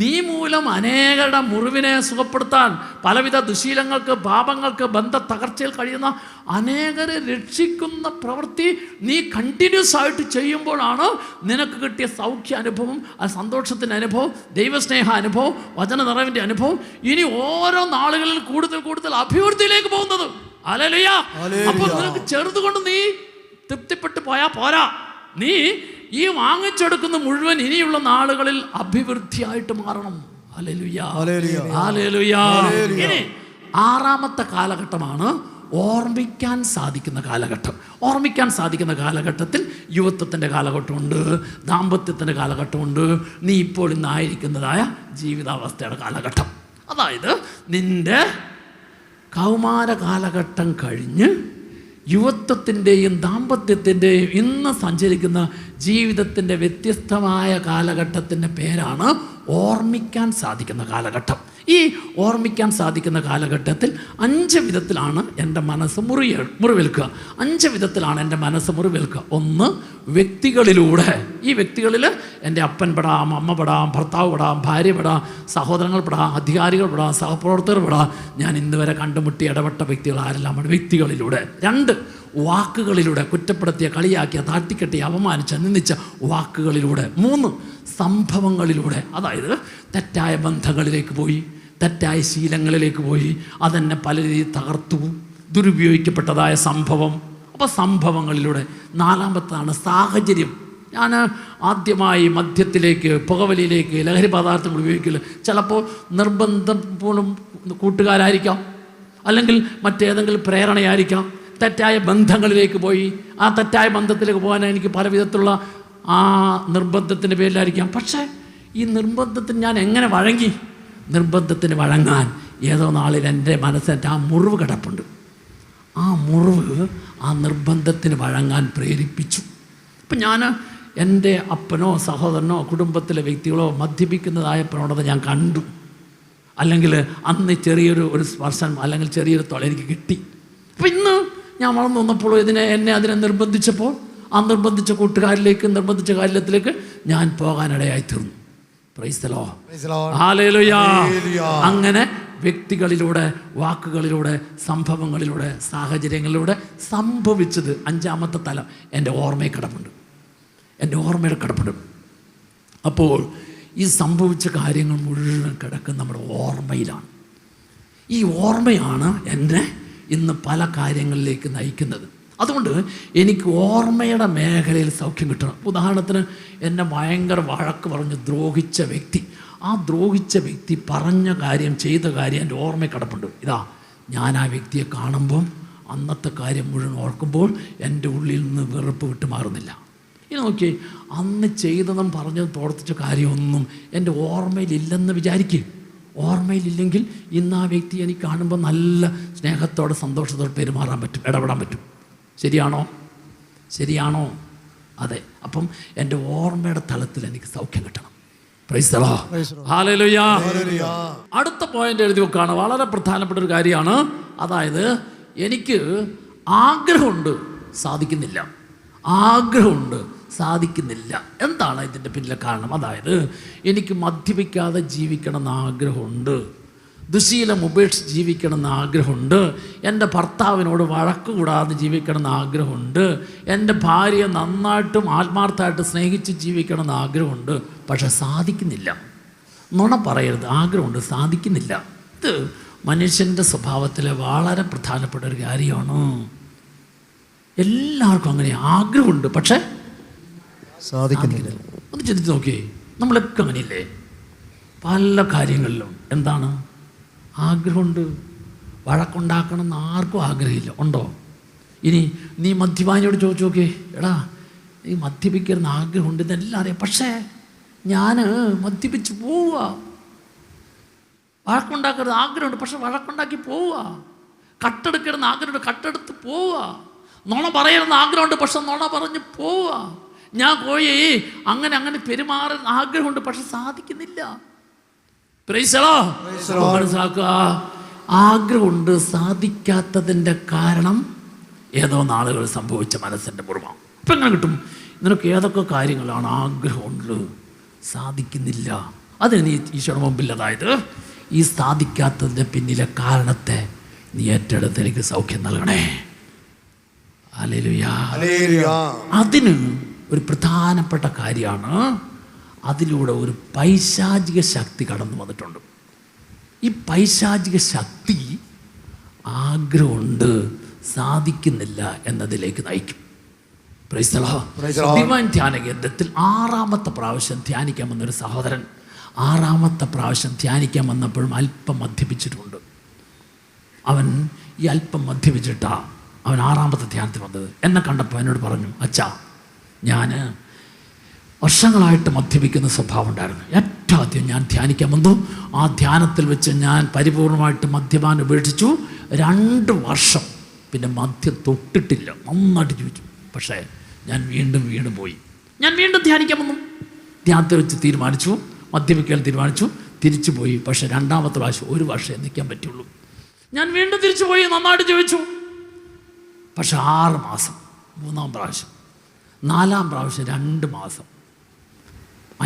നീ മൂലം അനേകരുടെ മുറിവിനെ സുഖപ്പെടുത്താൻ, പലവിധ ദുശീലങ്ങൾക്ക്, പാപങ്ങൾക്ക്, ബന്ധ തകർച്ചയിൽ കഴിയുന്ന അനേകരെ രക്ഷിക്കുന്ന പ്രവൃത്തി നീ കണ്ടിന്യൂസ് ആയിട്ട് ചെയ്യുമ്പോഴാണ് നിനക്ക് കിട്ടിയ സൗഖ്യ അനുഭവം, ആ സന്തോഷത്തിൻ്റെ അനുഭവം, ദൈവസ്നേഹ അനുഭവം, വചന നിറവിൻ്റെ അനുഭവം ഇനി ഓരോ നാളുകളിൽ കൂടുതൽ അഭിവൃദ്ധിയിലേക്ക് പോകുന്നത്. ഹല്ലേലൂയ. അപ്പോൾ നിനക്ക് ചെറുതുകൊണ്ട് നീ തൃപ്തിപ്പെട്ട് പോയാൽ പോരാ. നീ ഈ വാങ്ങിച്ചെടുക്കുന്ന മുഴുവൻ ഇനിയുള്ള നാളുകളിൽ അഭിവൃദ്ധിയായിട്ട് മാറണം. Hallelujah, hallelujah. ഇനി 6ാമത്തെ കാലഘട്ടമാണ് ഓർമ്മിക്കാൻ സാധിക്കുന്ന കാലഘട്ടം. ഓർമ്മിക്കാൻ സാധിക്കുന്ന കാലഘട്ടത്തിൽ യുവത്വത്തിൻ്റെ കാലഘട്ടമുണ്ട്, ദാമ്പത്യത്തിൻ്റെ കാലഘട്ടമുണ്ട്, നീ ഇപ്പോൾ ഇന്നായിരിക്കുന്നതായ ജീവിതാവസ്ഥയുടെ കാലഘട്ടം. അതായത് നിൻ്റെ കൗമാര കാലഘട്ടം കഴിഞ്ഞ് യുവത്വത്തിൻ്റെയും ദാമ്പത്യത്തിൻ്റെയും ഇന്ന് സഞ്ചരിക്കുന്ന ജീവിതത്തിൻ്റെ വ്യത്യസ്തമായ കാലഘട്ടത്തിൻ്റെ പേരാണ് ഓർമ്മിക്കാൻ സാധിക്കുന്ന കാലഘട്ടം. ഈ ഓർമ്മിക്കാൻ സാധിക്കുന്ന കാലഘട്ടത്തിൽ 5 വിധത്തിലാണ് എൻ്റെ മനസ്സ് മുറിവേൽക്കുക. 5 വിധത്തിലാണ് എൻ്റെ മനസ്സ് മുറിവേൽക്കുക. 1, വ്യക്തികളിലൂടെ. ഈ വ്യക്തികളിൽ എൻ്റെ അപ്പൻ പെടാം, അമ്മ പെടാം, ഭർത്താവ് പെടാം, ഭാര്യ പെടാം, സഹോദരങ്ങൾ പെടാം, അധികാരികൾ പെടാം, സഹപ്രവർത്തകർ പെടാം. ഞാൻ ഇന്നുവരെ കണ്ടുമുട്ടി ഇടപെട്ട വ്യക്തികൾ ആരെല്ലാമാണ്? വ്യക്തികളിലൂടെ. 2, വാക്കുകളിലൂടെ. കുറ്റപ്പെടുത്തിയ, കളിയാക്കിയ, താഴ്ത്തിക്കെട്ടിയ, അപമാനിച്ച, നിന്ദിച്ച വാക്കുകളിലൂടെ. 3, സംഭവങ്ങളിലൂടെ. അതായത് തെറ്റായ ബന്ധങ്ങളിലേക്ക് പോയി, തെറ്റായ ശീലങ്ങളിലേക്ക് പോയി, അതെന്നെ പല രീതിയിൽ തകർത്തു, ദുരുപയോഗിക്കപ്പെട്ടതായ സംഭവം. അപ്പോൾ സംഭവങ്ങളിലൂടെ. 4ാമത്തേതാണ് സാഹചര്യം. ഞാൻ ആദ്യമായി മദ്യത്തിലേക്ക്, പുകവലിയിലേക്ക്, ലഹരി പദാർത്ഥങ്ങൾ ഉപയോഗിക്കില്ല. ചിലപ്പോൾ നിർബന്ധം പോലും കൂട്ടുകാരായിരിക്കാം, അല്ലെങ്കിൽ മറ്റേതെങ്കിലും പ്രേരണയായിരിക്കാം. തെറ്റായ ബന്ധങ്ങളിലേക്ക് പോയി, ആ തെറ്റായ ബന്ധത്തിലേക്ക് പോകാൻ എനിക്ക് പല വിധത്തിലുള്ള ആ നിർബന്ധത്തിൻ്റെ പേരിലായിരിക്കാം. പക്ഷേ ഈ നിർബന്ധത്തിന് ഞാൻ എങ്ങനെ വഴങ്ങി? നിർബന്ധത്തിന് വഴങ്ങാൻ ഏതോ നാളിൽ എൻ്റെ മനസ്സിൻ്റെ ആ മുറിവ് കിടപ്പുണ്ട്. ആ മുറിവ് ആ നിർബന്ധത്തിന് വഴങ്ങാൻ പ്രേരിപ്പിച്ചു. ഇപ്പം ഞാൻ എൻ്റെ അപ്പനോ സഹോദരനോ കുടുംബത്തിലെ വ്യക്തികളോ മദ്യപിക്കുന്നതായ പ്രവണത ഞാൻ കണ്ടു, അല്ലെങ്കിൽ അന്ന് ചെറിയൊരു സ്പർശനം അല്ലെങ്കിൽ ചെറിയൊരു തൊല എനിക്ക് കിട്ടി. അപ്പം ഇന്ന് ഞാൻ വളർന്നു വന്നപ്പോൾ എന്നെ അതിനെ നിർബന്ധിച്ചപ്പോൾ ആ നിർബന്ധിച്ച കൂട്ടുകാരിലേക്ക്, നിർബന്ധിച്ച കാര്യത്തിലേക്ക് ഞാൻ പോകാനിടയായി തീർന്നു. Price the Lord, hallelujah. അങ്ങനെ വ്യക്തികളിലൂടെ, വാക്കുകളിലൂടെ, സംഭവങ്ങളിലൂടെ, സാഹചര്യങ്ങളിലൂടെ സംഭവിച്ചത് അഞ്ചാമത്തെ തലം എൻ്റെ ഓർമ്മയിൽ കിടപ്പുണ്ട്, എൻ്റെ ഓർമ്മയിൽ കിടപ്പുണ്ട്. അപ്പോൾ ഈ സംഭവിച്ച കാര്യങ്ങൾ മുഴുവൻ കിടക്കുന്ന നമ്മുടെ ഓർമ്മയിലാണ്. ഈ ഓർമ്മയാണ് എന്നെ ഇന്ന് പല കാര്യങ്ങളിലേക്ക് നയിക്കുന്നത്. അതുകൊണ്ട് എനിക്ക് ഓർമ്മയുടെ മേഖലയിൽ സൗഖ്യം കിട്ടണം. ഉദാഹരണത്തിന് എന്നെ ഭയങ്കര വഴക്ക് പറഞ്ഞ് ദ്രോഹിച്ച വ്യക്തി, ആ ദ്രോഹിച്ച വ്യക്തി പറഞ്ഞ കാര്യം, ചെയ്ത കാര്യം എൻ്റെ ഓർമ്മയിൽ കിടപ്പുണ്ട്. ഇതാ, ഞാൻ ആ വ്യക്തിയെ കാണുമ്പം അന്നത്തെ കാര്യം മുഴുവൻ ഓർക്കുമ്പോൾ എൻ്റെ ഉള്ളിൽ നിന്ന് വെറുപ്പ് വിട്ടുമാറുന്നില്ല. ഇനി നോക്കി, അന്ന് ചെയ്തതും പറഞ്ഞതും പ്രവർത്തിച്ച കാര്യമൊന്നും എൻ്റെ ഓർമ്മയിലില്ലെന്ന് വിചാരിക്കുക. ഓർമ്മയിലില്ലെങ്കിൽ ഇന്ന് ആ വ്യക്തി എനിക്ക് കാണുമ്പോൾ നല്ല സ്നേഹത്തോടെ, സന്തോഷത്തോടെ പെരുമാറാൻ പറ്റും, ഇടപെടാൻ പറ്റും. ശരിയാണോ? അതെ. അപ്പം എൻ്റെ ഓർമ്മയുടെ തലത്തിൽ എനിക്ക് സൗഖ്യം കിട്ടണം. Price the Lord, hallelujah. അടുത്ത പോയിന്റ് എഴുതി വെക്കാണ്, വളരെ പ്രധാനപ്പെട്ട ഒരു കാര്യമാണ്. അതായത് എനിക്ക് ആഗ്രഹമുണ്ട്, സാധിക്കുന്നില്ല. ആഗ്രഹമുണ്ട്, സാധിക്കുന്നില്ല. എന്താണ് ഇതിൻ്റെ പിന്നിലെ കാരണം? അതായത് എനിക്ക് മദ്യപിക്കാതെ ജീവിക്കണമെന്ന് ആഗ്രഹമുണ്ട്, ദുശീലം ഉപേക്ഷിച്ച് ജീവിക്കണമെന്ന് ആഗ്രഹമുണ്ട്, എൻ്റെ ഭർത്താവിനോട് വഴക്ക് കൂടാതെ ജീവിക്കണമെന്ന് ആഗ്രഹമുണ്ട്, എൻ്റെ ഭാര്യയെ നന്നായിട്ടും ആത്മാർത്ഥമായിട്ട് സ്നേഹിച്ച് ജീവിക്കണമെന്ന് ആഗ്രഹമുണ്ട്. പക്ഷെ സാധിക്കുന്നില്ല. നുണ പറയരുത്, ആഗ്രഹമുണ്ട്, സാധിക്കുന്നില്ല. ഇത് മനുഷ്യൻ്റെ സ്വഭാവത്തിലെ വളരെ പ്രധാനപ്പെട്ട ഒരു കാര്യമാണ്. എല്ലാവർക്കും അങ്ങനെ ആഗ്രഹമുണ്ട്, പക്ഷെ സാധിക്കുന്നില്ല. ഒന്ന് ചിന്തിച്ച് നോക്കിയേ, നമ്മളൊക്കെ അങ്ങനെയില്ലേ? പല കാര്യങ്ങളിലും എന്താണ് ആഗ്രഹമുണ്ട്. വഴക്കുണ്ടാക്കണമെന്ന് ആർക്കും ആഗ്രഹമില്ല, ഉണ്ടോ? ഇനി നീ മദ്യപാനിയോട് ചോദിച്ചു നോക്കിയേ, എടാ നീ മദ്യപിക്കരുന്ന ആഗ്രഹമുണ്ട്, ഇതെല്ലാം അറിയാം, പക്ഷേ ഞാൻ മദ്യപിച്ച് പോവുക. വഴക്കുണ്ടാക്കരുത് ആഗ്രഹമുണ്ട്, പക്ഷെ വഴക്കുണ്ടാക്കി പോവുക. കട്ടെടുക്കരുന്ന ആഗ്രഹമുണ്ട്, കട്ടെടുത്ത് പോവുക. നുണ പറയണമെന്ന് ആഗ്രഹമുണ്ട്, പക്ഷെ നുണ പറഞ്ഞ് പോവുക. ഞാൻ പോയി അങ്ങനെ പെരുമാറാൻ ആഗ്രഹമുണ്ട്, പക്ഷെ സാധിക്കുന്നില്ല. മനസ്സിലാക്കുക, ആഗ്രഹമുണ്ട്, സാധിക്കാത്തതിൻ്റെ കാരണം ഏതോ നാളുകൾ സംഭവിച്ച മനസ്സിൻ്റെ മുറിവാണ്. ഇപ്പം എങ്ങനെ കിട്ടും? നിനക്ക് ഏതൊക്കെ കാര്യങ്ങളാണ് ആഗ്രഹമുണ്ട്, സാധിക്കുന്നില്ല, അതിന് നീ ഈശോയുടെ മുമ്പിൽ, അതായത് ഈ സാധിക്കാത്തതിൻ്റെ പിന്നിലെ കാരണത്തെ നീ ഏറ്റെടുത്ത് എനിക്ക് സൗഖ്യം നൽകണേ. ഹല്ലേലൂയ. അതിന് ഒരു പ്രധാനപ്പെട്ട കാര്യമാണ്, അതിലൂടെ ഒരു പൈശാചിക ശക്തി കടന്നു വന്നിട്ടുണ്ട്. ഈ പൈശാചിക ശക്തി ആഗ്രഹമുണ്ട്, സാധിക്കുന്നില്ല എന്നതിലേക്ക് നയിക്കും. Price the Lord. ഡിവൈൻ ധ്യാന കേന്ദ്രത്തിൽ 6ാമത്തെ പ്രാവശ്യം ധ്യാനിക്കാൻ വന്നൊരു സഹോദരൻ 6ാമത്തെ പ്രാവശ്യം ധ്യാനിക്കാൻ വന്നപ്പോഴും അല്പം മദ്യപിച്ചിട്ടുണ്ട്. അവൻ ഈ അല്പം മദ്യപിച്ചിട്ടാണ് അവൻ 6ാമത്തെ ധ്യാനത്തിൽ വന്നത്. എന്നെ കണ്ടപ്പോൾ എന്നോട് പറഞ്ഞു, അച്ഛാ, ഞാൻ വർഷങ്ങളായിട്ട് മദ്യപിക്കുന്ന സ്വഭാവം ഉണ്ടായിരുന്നു. ഏറ്റവും ആദ്യം ഞാൻ ധ്യാനിക്കാൻ വന്നു. ആ ധ്യാനത്തിൽ വെച്ച് ഞാൻ പരിപൂർണമായിട്ട് മദ്യപാനം ഉപേക്ഷിച്ചു. 2 വർഷം പിന്നെ മദ്യം തൊട്ടിട്ടില്ല, നന്നായിട്ട് ജീവിച്ചു. പക്ഷേ ഞാൻ വീണ്ടും പോയി. ഞാൻ വീണ്ടും ധ്യാനിക്കാൻ വന്നു. ധ്യാനത്തിൽ വെച്ച് തീരുമാനിച്ചു, മദ്യപിക്കാൻ തീരുമാനിച്ചു, തിരിച്ചു പോയി. പക്ഷേ 2ാമത്തെ പ്രാവശ്യം 1 വർഷം നിൽക്കാൻ പറ്റുള്ളൂ. ഞാൻ വീണ്ടും തിരിച്ചു പോയി, നന്നായിട്ട് ജീവിച്ചു. പക്ഷെ 6 മാസം 3ാം പ്രാവശ്യം, 4ാം പ്രാവശ്യം 2 മാസം,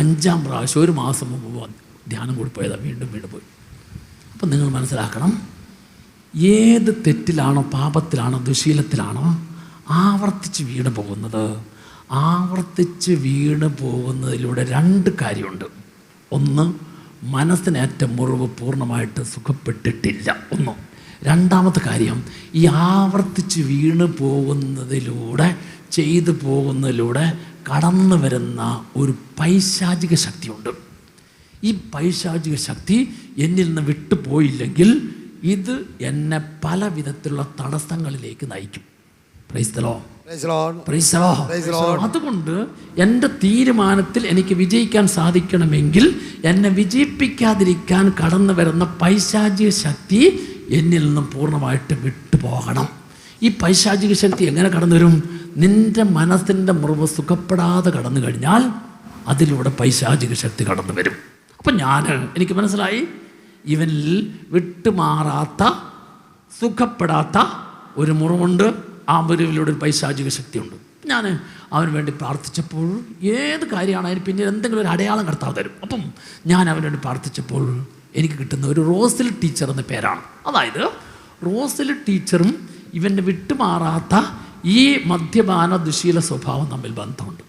5ാം പ്രാവശ്യം 1 മാസം മുമ്പ് ധ്യാനം കൂടി പോയതാണ്, വീണ്ടും പോയി. അപ്പം നിങ്ങൾ മനസ്സിലാക്കണം, ഏത് തെറ്റിലാണോ, പാപത്തിലാണോ, ദുശീലത്തിലാണോ ആവർത്തിച്ച് വീണ് പോകുന്നതിലൂടെ 2 കാര്യമുണ്ട്. ഒന്ന്, മനസ്സിനേറ്റ മുറിവ് പൂർണ്ണമായിട്ട് സുഖപ്പെട്ടിട്ടില്ല. 1. 2ാമത്തെ കാര്യം, ഈ ആവർത്തിച്ച് വീണ് പോകുന്നതിലൂടെ, ചെയ്തു പോകുന്നതിലൂടെ കടന്നു വരുന്ന ഒരു പൈശാചിക ശക്തിയുണ്ട്. ഈ പൈശാചിക ശക്തി എന്നിൽ നിന്ന് വിട്ടുപോയില്ലെങ്കിൽ ഇത് എന്നെ പല വിധത്തിലുള്ള തടസ്സങ്ങളിലേക്ക് നയിക്കും. Price the Lord. അതുകൊണ്ട് എൻ്റെ തീരുമാനത്തിൽ എനിക്ക് വിജയിക്കാൻ സാധിക്കണമെങ്കിൽ എന്നെ വിജയിപ്പിക്കാതിരിക്കാൻ കടന്നു വരുന്ന പൈശാചിക ശക്തി എന്നിൽ നിന്നും പൂർണ്ണമായിട്ട് വിട്ടുപോകണം. ഈ പൈശാചിക ശക്തി എങ്ങനെ കടന്നു വരും? നിന്റെ മനസ്സിൻ്റെ മുറിവ് സുഖപ്പെടാതെ കടന്നു കഴിഞ്ഞാൽ അതിലൂടെ പൈശാചിക ശക്തി കടന്നു വരും. അപ്പം എനിക്ക് മനസ്സിലായി, ഇവനിൽ വിട്ടുമാറാത്ത സുഖപ്പെടാത്ത ഒരു മുറിവുണ്ട്. ആ മുറിവിലൂടെ ഒരു പൈശാചിക ശക്തിയുണ്ട്. ഞാൻ അവന് വേണ്ടി പ്രാർത്ഥിച്ചപ്പോൾ ഏത് കാര്യമാണ് അതിന് പിന്നീട് എന്തെങ്കിലും ഒരു അടയാളം കർത്താവ് തരും. അപ്പം ഞാൻ അവന് വേണ്ടി പ്രാർത്ഥിച്ചപ്പോൾ എനിക്ക് കിട്ടുന്ന ഒരു റോസിൽ ടീച്ചർ എന്ന പേരാണ്. അതായത് റോസിൽ ടീച്ചറും ഇവൻ്റെ വിട്ടുമാറാത്ത ഈ മദ്യപാന ദുശീല സ്വഭാവം തമ്മിൽ ബന്ധമുണ്ട്.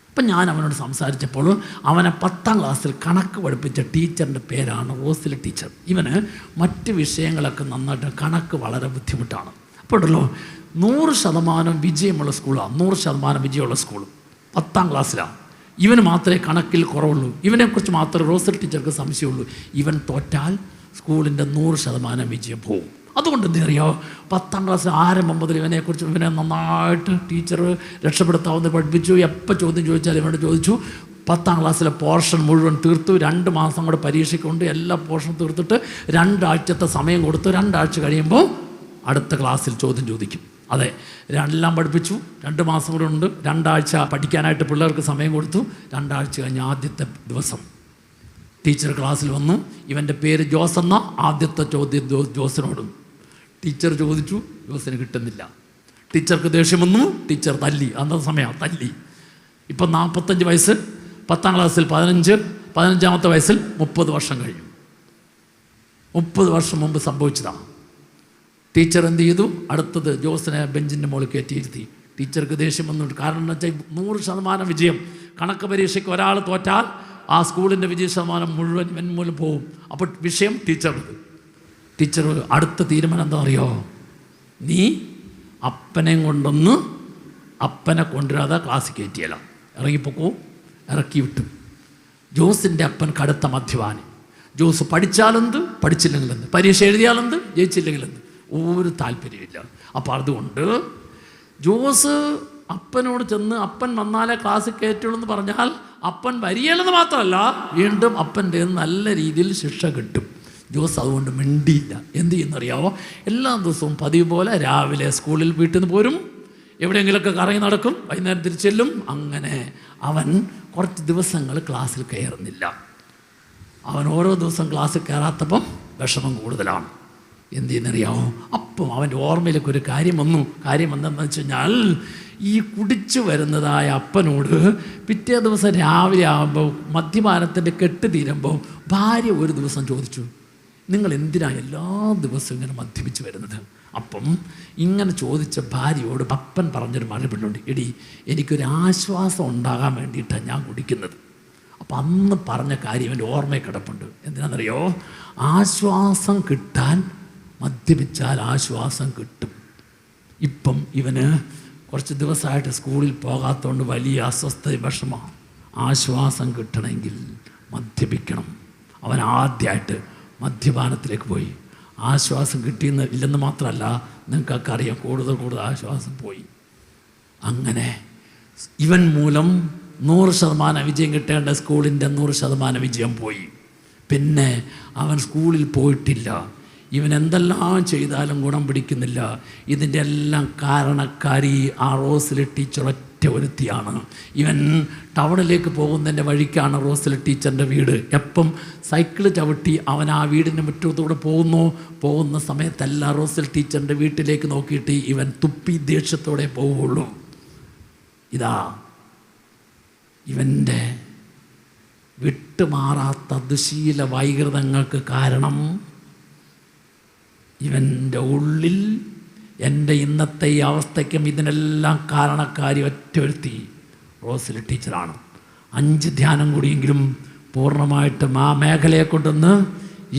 അപ്പം ഞാൻ അവനോട് സംസാരിച്ചപ്പോൾ അവനെ 10ാം ക്ലാസ്സിൽ കണക്ക് പഠിപ്പിച്ച ടീച്ചറിൻ്റെ പേരാണ് റോസിൽ ടീച്ചർ. ഇവന് മറ്റ് വിഷയങ്ങളൊക്കെ നന്നായിട്ട്, കണക്ക് വളരെ ബുദ്ധിമുട്ടാണ്. അപ്പോൾ ഉണ്ടല്ലോ 100% വിജയമുള്ള സ്കൂളാണ്. 100% വിജയമുള്ള സ്കൂൾ 10ാം ക്ലാസ്സിലാണ്. ഇവന് മാത്രമേ കണക്കിൽ കുറവുള്ളൂ. ഇവനെക്കുറിച്ച് മാത്രമേ റോസൽ ടീച്ചർക്ക് സംശയമുള്ളൂ. ഇവൻ തോറ്റാൽ സ്കൂളിൻ്റെ 100% വിജയം പോകും. അതുകൊണ്ട് എന്താ അറിയാമോ, 10ാം ക്ലാസ് ആരംഭം മുതൽ ഇവനെ നന്നായിട്ട് ടീച്ചർ രക്ഷപ്പെടുത്താവുന്ന പഠിപ്പിച്ചു. എപ്പോൾ ചോദ്യം ചോദിച്ചാൽ ഇവനോട് ചോദിച്ചു. 10ാം ക്ലാസ്സിലെ പോർഷൻ മുഴുവൻ തീർത്തു. 2 മാസം കൂടെ പരീക്ഷയ്ക്കൊണ്ട് എല്ലാ പോർഷനും തീർത്തിട്ട് 2 ആഴ്ചത്തെ സമയം കൊടുത്തു. 2 ആഴ്ച കഴിയുമ്പോൾ അടുത്ത ക്ലാസ്സിൽ ചോദ്യം ചോദിക്കും. അതെ, എല്ലാം പഠിപ്പിച്ചു. 2 മാസം കൂടെ ഉണ്ട്. 2 ആഴ്ച പഠിക്കാനായിട്ട് പിള്ളേർക്ക് സമയം കൊടുത്തു. 2 ആഴ്ച കഴിഞ്ഞ് ആദ്യത്തെ ദിവസം ടീച്ചർ ക്ലാസ്സിൽ വന്നു. ഇവൻ്റെ പേര് ജോസ് എന്ന ആദ്യത്തെ ചോദ്യം ജോസിനോടും ടീച്ചർ ചോദിച്ചു. ജോസിന് കിട്ടുന്നില്ല. ടീച്ചർക്ക് ദേഷ്യം വന്നു. ടീച്ചർ തല്ലി. അന്നത്തെ സമയമാണ് തല്ലി. ഇപ്പം 45 വയസ്സ്, 10ാം ക്ലാസ്സിൽ 15, 15ാമത്തെ വയസ്സിൽ 30 വർഷം കഴിഞ്ഞു. 30 വർഷം മുമ്പ് സംഭവിച്ചതാണ്. ടീച്ചർ എന്ത് ചെയ്തു? അടുത്തത് ജോസിനെ ബെഞ്ചിൻ്റെ മുകളിൽ കയറ്റിയിരുത്തി. ടീച്ചർക്ക് ദേഷ്യം വന്നിട്ട്, കാരണം എന്ന് വെച്ചാൽ 100% വിജയം. കണക്ക് പരീക്ഷയ്ക്ക് ഒരാൾ തോറ്റാൽ ആ സ്കൂളിൻ്റെ വിജയ ശതമാനം മുഴുവൻ മൂലം പോവും. അപ്പോൾ വിഷയം ടീച്ചർ അടുത്ത തീരുമാനം എന്താ അറിയോ? നീ അപ്പനെയും കൊണ്ടൊന്ന് അപ്പനെ കൊണ്ടുവരാതെ ക്ലാസ്സിൽ കയറ്റിയല്ല, ഇറങ്ങിപ്പോക്കോ. ഇറക്കി വിട്ടു. ജോസിൻ്റെ അപ്പൻ കടുത്ത മദ്യപാനി. ജോസ് പഠിച്ചാലെന്ത്, പഠിച്ചില്ലെങ്കിലെന്ത്, പരീക്ഷ എഴുതിയാലെന്ത്, ജയിച്ചില്ലെങ്കിലെന്ത്, ഒരു താല്പര്യമില്ല. അപ്പോൾ അതുകൊണ്ട് ജോസ് അപ്പനോട് ചെന്ന് അപ്പൻ വന്നാലേ ക്ലാസ്സിൽ കയറ്റുള്ളൂ എന്ന് പറഞ്ഞാൽ അപ്പൻ വരികയില്ലെന്ന് മാത്രമല്ല, വീണ്ടും അപ്പൻ്റെ നല്ല രീതിയിൽ ശിക്ഷ കിട്ടും. ജോസ് അതുകൊണ്ട് മിണ്ടിയില്ല. എന്ത് ചെയ്യുന്നറിയാവോ? എല്ലാ ദിവസവും പതിവ് പോലെ രാവിലെ സ്കൂളിൽ വീട്ടിൽ നിന്ന് പോരും, എവിടെയെങ്കിലുമൊക്കെ കറങ്ങി നടക്കും, വൈകുന്നേരം തിരിച്ചെല്ലും. അങ്ങനെ അവൻ കുറച്ച് ദിവസങ്ങൾ ക്ലാസ്സിൽ കയറുന്നില്ല. അവൻ ഓരോ ദിവസം ക്ലാസ്സിൽ കയറാത്തപ്പം വിഷമം കൂടുതലാണ്. എന്ത് ചെയ്യുന്നറിയാമോ? അപ്പം അവൻ്റെ ഓർമ്മയിലേക്ക് ഒരു കാര്യം വന്നെന്ന് വെച്ച് കഴിഞ്ഞാൽ, ഈ കുടിച്ചു വരുന്നതായ അപ്പനോട് പിറ്റേ ദിവസം രാവിലെ ആകുമ്പോൾ മദ്യപാനത്തിൻ്റെ കെട്ട് തീരുമ്പോൾ ഭാര്യ ഒരു ദിവസം ചോദിച്ചു, നിങ്ങൾ എന്തിനാണ് എല്ലാ ദിവസവും ഇങ്ങനെ മദ്യപിച്ച് വരുന്നത്? അപ്പം ഇങ്ങനെ ചോദിച്ച ഭാര്യയോട് അപ്പൻ പറഞ്ഞൊരു മറുപടിയുണ്ട്, എടി എനിക്കൊരാശ്വാസം ഉണ്ടാകാൻ വേണ്ടിയിട്ടാണ് ഞാൻ കുടിക്കുന്നത്. അപ്പം അന്ന് പറഞ്ഞ കാര്യം എൻ്റെ ഓർമ്മയിൽ കിടപ്പുണ്ട്. എന്തിനാണെന്നറിയോ? ആശ്വാസം കിട്ടാൻ മദ്യപിച്ചാൽ ആശ്വാസം കിട്ടും. ഇപ്പം ഇവന് കുറച്ച് ദിവസമായിട്ട് സ്കൂളിൽ പോകാത്തതുകൊണ്ട് വലിയ അസ്വസ്ഥ വിഷമമാണ്. ആശ്വാസം കിട്ടണമെങ്കിൽ മദ്യപിക്കണം. അവൻ ആദ്യമായിട്ട് മദ്യപാനത്തിലേക്ക് പോയി. ആശ്വാസം ഇല്ലെന്ന് മാത്രമല്ല, നിങ്ങൾക്കൊക്കെ അറിയാം, കൂടുതൽ ആശ്വാസം പോയി. അങ്ങനെ ഇവൻ മൂലം 100% വിജയം കിട്ടേണ്ട സ്കൂളിൻ്റെ 100% വിജയം പോയി. പിന്നെ അവൻ സ്കൂളിൽ പോയിട്ടില്ല. ഇവൻ എന്തെല്ലാം ചെയ്താലും ഗുണം പിടിക്കുന്നില്ല. ഇതിൻ്റെ എല്ലാം കാരണക്കാരി ആ റോസിലെ ടീച്ചർ ഒറ്റ ഒരുത്തിയാണ്. ഇവൻ ടൗണിലേക്ക് പോകുന്നതിൻ്റെ വഴിക്കാണ് റോസിലെ ടീച്ചറിൻ്റെ വീട്. എപ്പം സൈക്കിൾ ചവിട്ടി അവൻ ആ വീടിൻ്റെ മുറ്റത്തൂടെ പോകുന്ന സമയത്തെല്ലാം റോസിൽ ടീച്ചറിൻ്റെ വീട്ടിലേക്ക് നോക്കിയിട്ട് ഇവൻ തുപ്പി ദേഷ്യത്തോടെ പോവുള്ളൂ. ഇതാ ഇവൻ്റെ വിട്ടുമാറാത്ത ദുശീല വൈകൃതങ്ങൾക്ക് കാരണം ഇവൻ്റെ ഉള്ളിൽ എൻ്റെ ഇന്നത്തെ ഈ അവസ്ഥയ്ക്കും ഇതിനെല്ലാം കാരണക്കാരി ഒറ്റൊരുത്തി റോസിൽ ടീച്ചറാണ്. 5 ധ്യാനം കൂടിയെങ്കിലും പൂർണ്ണമായിട്ടും ആ മേഖലയെ കൊണ്ടൊന്ന്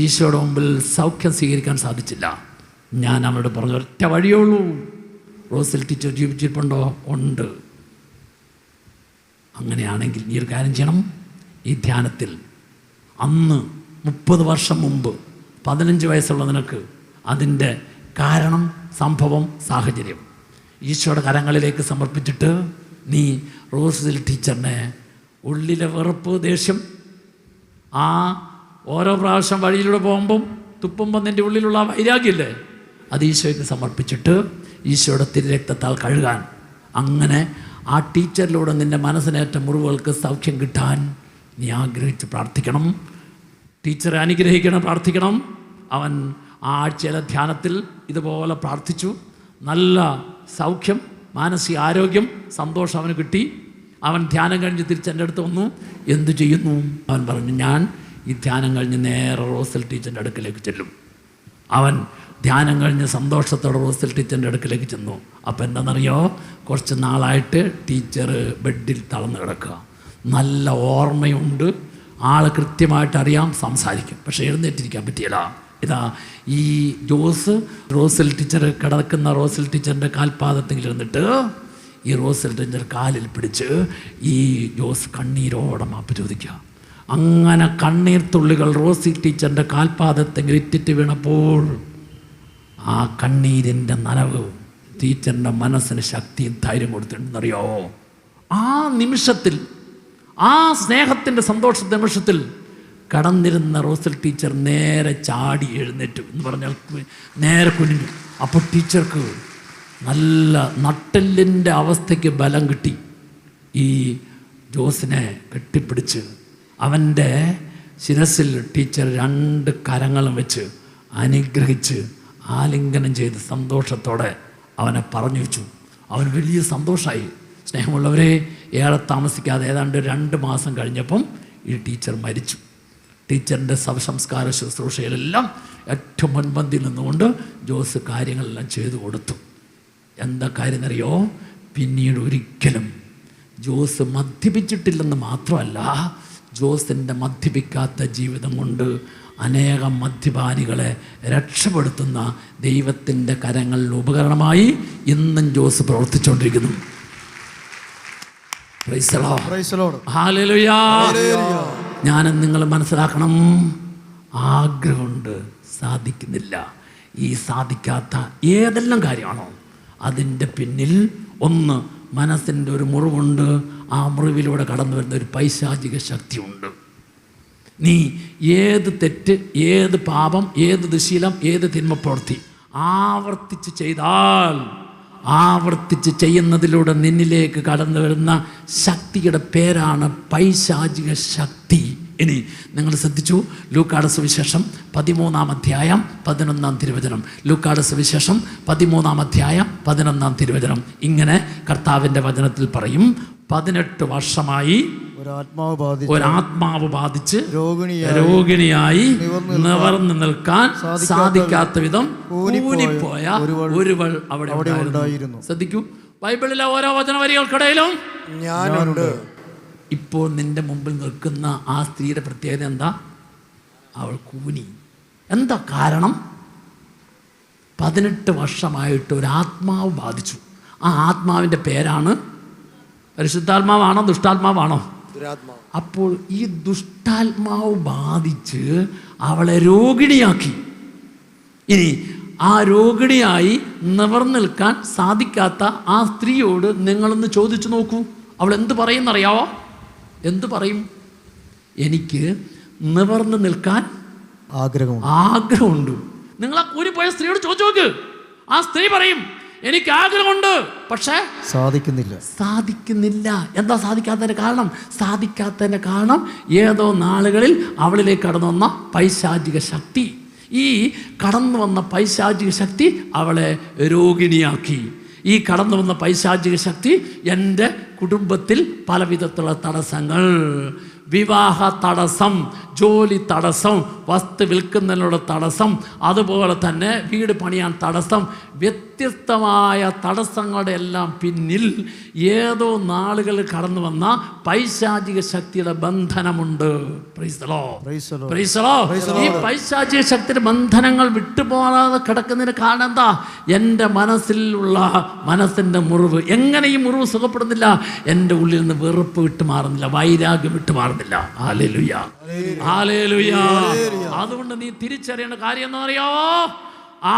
ഈശോയുടെ മുമ്പിൽ സൗഖ്യം സ്വീകരിക്കാൻ സാധിച്ചില്ല. ഞാൻ അവരോട് പറഞ്ഞു, ഒറ്റ വഴിയേ ഉള്ളൂ. റോസിൽ ടീച്ചർ ജീവിച്ചിട്ടുണ്ടോ? ഉണ്ട്. അങ്ങനെയാണെങ്കിൽ നീ ഒരു കാര്യം ചെയ്യണം. ഈ ധ്യാനത്തിൽ അന്ന് 30 വർഷം മുമ്പ് 15 വയസ്സുള്ള നിനക്ക് അതിൻ്റെ കാരണം, സംഭവം, സാഹചര്യം ഈശോയുടെ കരങ്ങളിലേക്ക് സമർപ്പിച്ചിട്ട് നീ റോസൽ ടീച്ചറിനെ ഉള്ളിലെ വെറുപ്പ്, ദേഷ്യം, ആ ഓരോ പ്രാവശ്യം വഴിയിലൂടെ പോകുമ്പം തുപ്പുമ്പം നിൻ്റെ ഉള്ളിലുള്ള വൈരാഗ്യമില്ലേ, അത് ഈശോയ്ക്ക് സമർപ്പിച്ചിട്ട് ഈശോയുടെ തിരുരക്തത്താൽ കഴുകാൻ, അങ്ങനെ ആ ടീച്ചറിലൂടെ നിൻ്റെ മനസ്സിനേറ്റ മുറിവുകൾക്ക് സൗഖ്യം കിട്ടാൻ നീ ആഗ്രഹിച്ച് പ്രാർത്ഥിക്കണം. ടീച്ചറെ അനുഗ്രഹിക്കണം, പ്രാർത്ഥിക്കണം. അവൻ ആ ആഴ്ചയിലെ ധ്യാനത്തിൽ ഇതുപോലെ പ്രാർത്ഥിച്ചു. നല്ല സൗഖ്യം, മാനസിക ആരോഗ്യം, സന്തോഷം അവന് കിട്ടി. അവൻ ധ്യാനം കഴിഞ്ഞ് തിരിച്ച് എൻ്റെ അടുത്ത് വന്നു. എന്തു ചെയ്യുന്നു? അവൻ പറഞ്ഞു, ഞാൻ ഈ ധ്യാനം കഴിഞ്ഞ് നേരെ റോസൽ ടീച്ചറിൻ്റെ അടുക്കലേക്ക് ചെല്ലും. അവൻ ധ്യാനം കഴിഞ്ഞ് സന്തോഷത്തോടെ റോസൽ ടീച്ചറിൻ്റെ അടുക്കലേക്ക് ചെന്നു. അപ്പം എന്താണെന്നറിയോ, കുറച്ച് നാളായിട്ട് ടീച്ചർ ബെഡിൽ തളർന്ന് കിടക്കുക. നല്ല ഓർമ്മയുണ്ട്, ആൾ കൃത്യമായിട്ട് അറിയാം, സംസാരിക്കും, പക്ഷേ എഴുന്നേറ്റിരിക്കാൻ പറ്റിയില്ല. ഇതാ ഈ റോസൽ ടീച്ചർ കിടക്കുന്ന റോസൽ ടീച്ചറിൻ്റെ കാൽപാദത്തിൽ ഇരുന്നിട്ട് ഈ റോസൽ ടീച്ചർ കാലിൽ പിടിച്ച് ഈ ജോസ് കണ്ണീരോടെ മാപ്പ് ചോദിക്കുക. അങ്ങനെ കണ്ണീർ തുള്ളികൾ റോസി ടീച്ചറിൻ്റെ കാൽപാദത്തെങ്കിൽ ഇറ്റിറ്റ് വീണപ്പോൾ ആ കണ്ണീരിൻ്റെ നനവ് ടീച്ചറിൻ്റെ മനസ്സിന് ശക്തിയും ധൈര്യം കൊടുത്തിട്ടുണ്ടെന്നറിയോ. ആ നിമിഷത്തിൽ, ആ സ്നേഹത്തിൻ്റെ സന്തോഷ നിമിഷത്തിൽ കടന്നിരുന്ന റോസൽ ടീച്ചർ നേരെ ചാടി എഴുന്നേറ്റു എന്ന് പറഞ്ഞാൽ നേരെ കുനിഞ്ഞു. അപ്പോൾ ടീച്ചർക്ക് നല്ല നട്ടെല്ലിൻ്റെ അവസ്ഥയ്ക്ക് ബലം കിട്ടി. ഈ ജോസിനെ കെട്ടിപ്പിടിച്ച് അവൻ്റെ ശിരസിൽ ടീച്ചർ 2 കരങ്ങളും വെച്ച് അനുഗ്രഹിച്ച് ആലിംഗനം ചെയ്ത് സന്തോഷത്തോടെ അവനെ പറഞ്ഞു വെച്ചു. അവൻ വലിയ സന്തോഷമായി. സ്നേഹമുള്ളവരെ, ഏറെ താമസിക്കാതെ ഏതാണ്ട് 2 മാസം കഴിഞ്ഞപ്പം ഈ ടീച്ചർ മരിച്ചു. ടീച്ചറിൻ്റെ ശവസംസ്കാര ശുശ്രൂഷയിലെല്ലാം ഏറ്റവും മുൻപന്തിയിൽ നിന്നുകൊണ്ട് ജോസ് കാര്യങ്ങളെല്ലാം ചെയ്തു കൊടുത്തു. എന്താ കാര്യം എന്നറിയോ, പിന്നീട് ഒരിക്കലും ജോസ് മദ്യപിച്ചിട്ടില്ലെന്ന് മാത്രമല്ല, ജോസിൻ്റെ മദ്യപിക്കാത്ത ജീവിതം കൊണ്ട് അനേകം മദ്യപാനികളെ രക്ഷപ്പെടുത്തുന്ന ദൈവത്തിൻ്റെ കരങ്ങളിൽ ഉപകരണമായി ഇന്നും ജോസ് പ്രവർത്തിച്ചുകൊണ്ടിരിക്കുന്നു. ഞാനും നിങ്ങൾ മനസ്സിലാക്കണം, ആഗ്രഹമുണ്ട്, സാധിക്കുന്നില്ല. ഈ സാധിക്കാത്ത ഏതെല്ലാം കാര്യമാണോ അതിൻ്റെ പിന്നിൽ ഒന്ന് മനസ്സിൻ്റെ ഒരു മുറിവുണ്ട്. ആ മുറിവിലൂടെ കടന്നു വരുന്ന ഒരു പൈശാചിക ശക്തിയുണ്ട്. നീ ഏത് തെറ്റ്, ഏത് പാപം, ഏത് ദുശീലം, ഏത് തിന്മപ്രവൃത്തി ആവർത്തിച്ച് ചെയ്താൽ, ആവർത്തിച്ച് ചെയ്യുന്നതിലൂടെ നിന്നിലേക്ക് കടന്നു വരുന്ന ശക്തിയുടെ പേരാണ് പൈശാചിക ശക്തി. ഇനി നിങ്ങൾ ശ്രദ്ധിച്ചു, ലൂക്കായുടെ സുവിശേഷം 13-ാം അധ്യായം 11-ാം തിരുവചനം. ലൂക്കായുടെ സുവിശേഷം 13-ാം അധ്യായം 11-ാം തിരുവചനം. ഇങ്ങനെ കർത്താവിൻ്റെ വചനത്തിൽ പറയും, 18 വർഷമായി ഒരാത്മാവ് ബാധിച്ച് രോഗിണിയായി നിവർന്നു നിൽക്കാൻ സാധിക്കാത്ത വിധം ഊനിപ്പോയ ഒരുവൾ അവിടെ ഉണ്ടായിരുന്നു. ശ്രദ്ധിക്കൂ, ബൈബിളിലെ ഓരോ വചന വരികൾക്കിടയിലും ഞാനുണ്ട്. ഇപ്പോൾ നിന്റെ മുമ്പിൽ നിൽക്കുന്ന ആ സ്ത്രീയുടെ പ്രത്യേകത എന്താ? അവൾ കൂനി. എന്താ കാരണം? 18 വർഷമായിട്ട് ഒരു ആത്മാവ് ബാധിച്ചു. ആ ആത്മാവിൻ്റെ പേരാണ്, പരിശുദ്ധാത്മാവാണോ ദുഷ്ടാത്മാവാണോ? അപ്പോൾ ഈ ദുഷ്ടാത്മാവ് ബാധിച്ച് അവളെ രോഗിണിയാക്കി. ഇനി ആ രോഗിണിയായി നിവർന്നു നിൽക്കാൻ സാധിക്കാത്ത ആ സ്ത്രീയോട് നിങ്ങളൊന്ന് ചോദിച്ചു നോക്കൂ, അവൾ എന്ത് പറയുന്നറിയാവോ? എന്ത് പറയും? എനിക്ക് നിവർന്നു നിൽക്കാൻ ആഗ്രഹമുണ്ട്. നിങ്ങൾ ആ കൂലിപ്പോയ സ്ത്രീയോട് ചോദിച്ചു നോക്ക്, ആ സ്ത്രീ പറയും, എനിക്ക് ആഗ്രഹമുണ്ട്, പക്ഷേ സാധിക്കുന്നില്ല. എന്താ സാധിക്കാത്തതിൻ്റെ കാരണം? സാധിക്കാത്തതിൻ്റെ കാരണം ഏതോ നാളുകളിൽ അവളിലേക്ക് കടന്നു വന്ന പൈശാചിക ശക്തി. ഈ കടന്നു വന്ന പൈശാചിക ശക്തി അവളെ രോഗിണിയാക്കി. ഈ കടന്നു വന്ന പൈശാചിക ശക്തി എൻ്റെ കുടുംബത്തിൽ പലവിധത്തിലുള്ള തടസ്സങ്ങൾ, വിവാഹ തടസ്സം, ജോലി തടസ്സം, വസ്തു വിൽക്കുന്നതിനുള്ള തടസ്സം, അതുപോലെ തന്നെ വീട് പണിയാൻ തടസ്സം, വ്യത്യസ്തമായ തടസ്സങ്ങളുടെ എല്ലാം പിന്നിൽ ഏതോ നാളുകൾ കടന്നു വന്ന പൈശാചിക ശക്തിയുടെ ബന്ധനമുണ്ട്. ഈ പൈശാചിക ശക്തിയുടെ ബന്ധനങ്ങൾ വിട്ടുപോകാതെ കിടക്കുന്നതിന് കാരണം എന്താ? എൻ്റെ മനസ്സിൻ്റെ മുറിവ്. എങ്ങനെ ഈ മുറിവ് സുഖപ്പെടുന്നില്ല? എൻ്റെ ഉള്ളിൽ നിന്ന് വെറുപ്പ് വിട്ടുമാറുന്നില്ല, വൈരാഗ്യം വിട്ടുമാറുന്നില്ല. Hallelujah, hallelujah. അതുകൊണ്ട് നീ തിരിച്ചറിയേണ്ട കാര്യം എന്താ അറിയാവോ?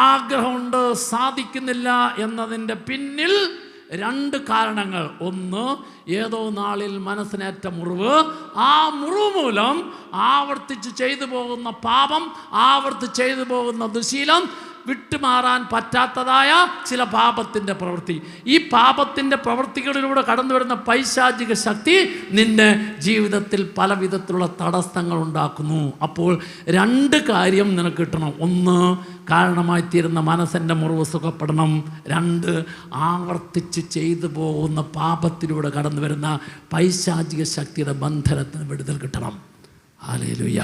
ആഗ്രഹമുണ്ട്, സാധിക്കുന്നില്ല എന്നതിൻ്റെ പിന്നിൽ 2 കാരണങ്ങൾ. ഒന്ന്, ഏതോ നാളിൽ മനസ്സിനേറ്റ മുറിവ്. ആ മുറിവ് മൂലം ആവർത്തിച്ച് ചെയ്തു പോകുന്ന പാപം, ആവർത്തിച്ച് ചെയ്തു പോകുന്ന ദുശീലം, വിട്ടുമാറാൻ പറ്റാത്തതായ ചില പാപത്തിൻ്റെ പ്രവൃത്തി. ഈ പാപത്തിൻ്റെ പ്രവൃത്തികളിലൂടെ കടന്നു വരുന്ന പൈശാചിക ശക്തി നിന്റെ ജീവിതത്തിൽ പല വിധത്തിലുള്ള തടസ്സങ്ങൾ ഉണ്ടാക്കുന്നു. അപ്പോൾ 2 കാര്യം നിനക്ക് കിട്ടണം. ഒന്ന്, കാരണമായി തീരുന്ന മനസ്സിൻ്റെ മുറിവ് സുഖപ്പെടണം. 2, ആവർത്തിച്ച് ചെയ്തു പോകുന്ന പാപത്തിലൂടെ കടന്നു വരുന്ന പൈശാചിക ശക്തിയുടെ ബന്ധനത്തിന് വിടുതൽ കിട്ടണം. ഹല്ലേലൂയ.